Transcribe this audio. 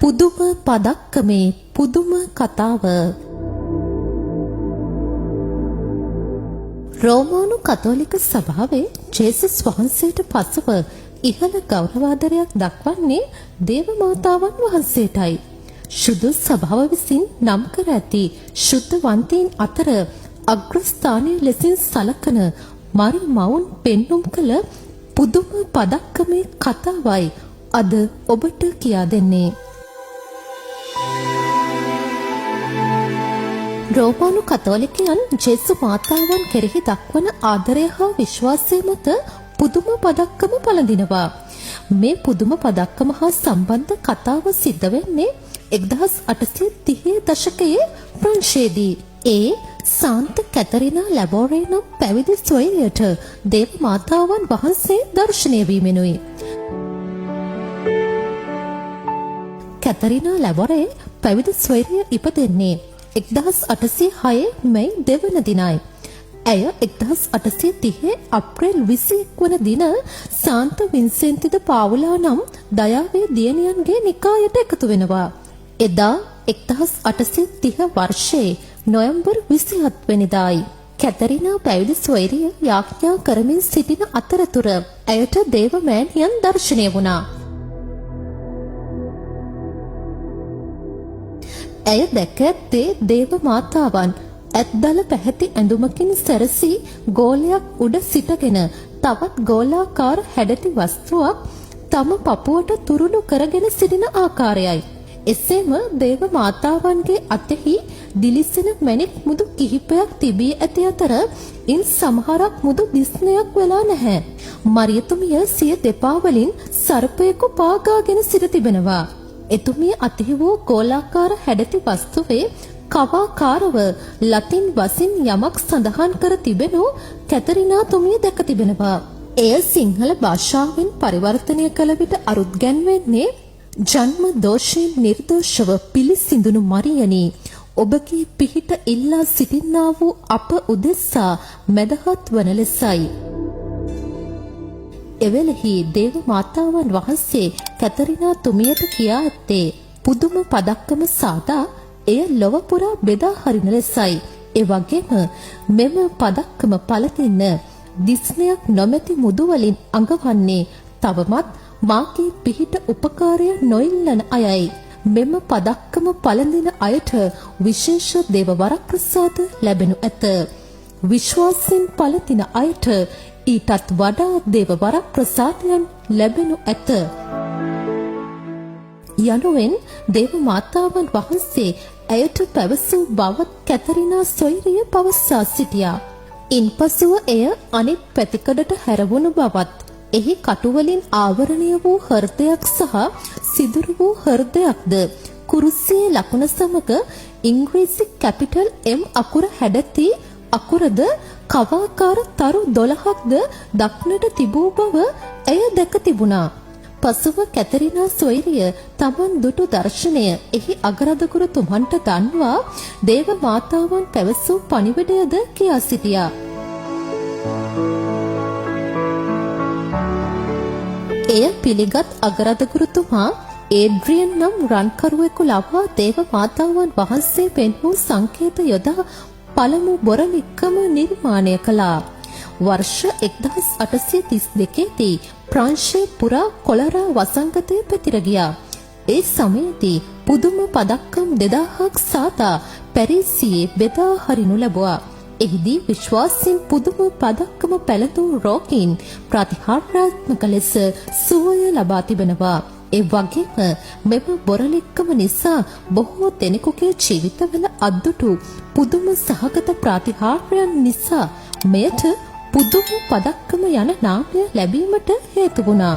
පුදුම පදක්කමේ පුදුම කතාව. රෝමානු කතෝලික සභාවේ ජේසුස් වහන්සේට පසුව ඉහළ ගෞරවාදරයක් දක්වන්නේ දේව මාතාවන් වහන්සේටයි. ශුද්ධ සභාව විසින් නම් කර ඇති ශුද්ධවන්තයින් අතර අග්‍රස්ථානීය ලෙසින් සලකන මරි මවුන් පෙන්눔 කළ පුදුම පදක්කමේ කතාවයි අද ඔබට කියා දෙන්නේ. රෝමානු කතෝලිකයන් ජේසු මාතාවන් කෙරෙහි දක්වන ආදරය හා විශ්වාසය මත පුදුම පදක්කම පළඳිනවා. මේ පුදුම පදක්කම හා සම්බන්ධ කතාව සිද්ධ වෙන්නේ 1830 දශකයේ ප්‍රංශයේදී. ඒ සාන්ත කැතරිනා ලැබෝරේ නම් පැවිදි සොයුරියට දේව මාතාවන් වහන්සේ දර්ශනය වීමෙනුයි. කැතරිනා ලැබෝරේ පැවිදි සොයුරිය ඉපදෙන්නේ 1806 මැයි 2 වන දිනයි. ඇය 1830 අප්‍රේල් 21 වන දින සාන්ත වින්සෙන්ති ද පාවුලා නම් දයාවේ දියණියන්ගේ නිකායට එකතු වෙනවා. එදා 1830 වර්ෂයේ නොවැම්බර් 27 වෙනිදායි. කැතරිනා පැවිදි සොයුරිය යාඥා කරමින් සිටින අතරතුර ඇයට දේව මෑණියන් දර්ශනය වුණා. ඇය දැක ඇත්තේ දේව මාතාවන් ඇත්දල පැහැති ඇඳුමකින් සැරසී ගෝලයක් උඩ සිටගෙන තවත් ගෝලාකාර හැඩති වස්තුවක් තම පපුවට තුරුළු කරගෙන සිටින ආකාරයයි. එසේම දේව මාතාවන්ගේ අතෙහි දිලිසෙන මණික් මුදු කිහිපයක් තිබී ඇති අතර ඉන් සමහරක් මුදු දිස්නයක් වෙලා නැහැ. මරියතුමිය සිය දෙපා වලින් සර්පයෙකු පාගාගෙන සිට තිබෙනවා. එතුමිය අතෙහි වූ ගෝලාකාර හැඩති වස්තුවේ කවාකාරව ලතින් වසින් යමක් සඳහන් කර තිබෙනු කැතරිනා තුමිය දැක තිබෙනවා. එය සිංහල භාෂාවෙන් පරිවර්තනය කළ විට අරුත් ගැන්වෙන්නේ ජන්ම දෝෂයෙන් නිර්දෝෂව පිළිසිඳුණු මරියනි, ඔබගේ පිහිට ඉල්ලා සිටින්නා වූ අප උදෙස්සා මැදහත් වන ලෙසයි. එවෙලෙහි දේව මාතාවන් වහන්සේ කැතරිනා තුමියට කියා ඇත්තේ පුදුම පදක්කම සාදා එය ලොව පුරා බෙදා හරින ලෙසයි. ඒ වගේම මෙම පදක්කම පළතින්න දිස්නයක් නොමැති මුදු වලින් අඟවන්නේ තවමත් මාගේ පිහිට උපකාරය නොඉල්ලන අයයි. මෙම පදක්කම පළඳින අයට විශේෂ දේව වරප්‍රසාද ලැබෙනු ඇත. විශ්වාසයෙන් පළඳින අයට ඊටත් වඩා දේව වරප්‍රසාදයන් ලැබෙනු ඇත. යනුවෙන් දේව මාතාවන් වහන්සේ ඇයට පැවසූ බවත් කැතරිනා සොයුරිය පවසා සිටියා. ඉන්පසුව එය අනෙක් පැතිකඩට හැරවුණු බවත් එහි කටුවලින් ආවරණය වූ හෘදයක් සහ සිදුරු වූ හෘදයක්ද කුරුසියේ ලකුණ සමග ඉංග්‍රීසි කැපිටල් M අකුර හැඩති අකුරද කවාකාර තරු 12ක්ද දක්නට තිබූ බව ඇය දැක තිබුණා. පසුව කැතරිනා සොයුරිය තමන් දුටු දර්ශනය එහි අගරදකුරු තුමන්ට දන්වා දේව මාතාවන් පැවසූ පණිවිඩයද කියා සිටියා. එය පිළිගත් අගරදකුරුතුමා ඒඩ්‍රියන් නම් රන්කරුවෙකු ලවා දේව මාතාවන් වහන්සේ පෙන්වූ සංකේත යොදා පළමු බොරලික්කම නිර්මාණය කළා. වර්ෂ 1832 දී ප්‍රංශයේ පුරා කොලරා වසංගතය පැතිර ගියා. ඒ සමයේදී පුදුම පදක්කම් 2000ක් සාදා පැරිසියේ බෙදා හරිනු ලැබුවා. එහිදී විශ්වාසයෙන් පුදුම පදක්කම පැළඳූ රෝගීන් ප්‍රතිහාරාත්මක ලෙස සුවය ලබා තිබෙනවා. ඒ වගේම මෙම බොරලික්කම නිසා බොහෝ දෙනෙකුගේ ජීවිතවල අද්දුටු පුදුම සහගත ප්‍රතිහාරයන් නිසා මෙයට පුදුම පදක්කම යන නාමය ලැබීමට හේතු වුණා.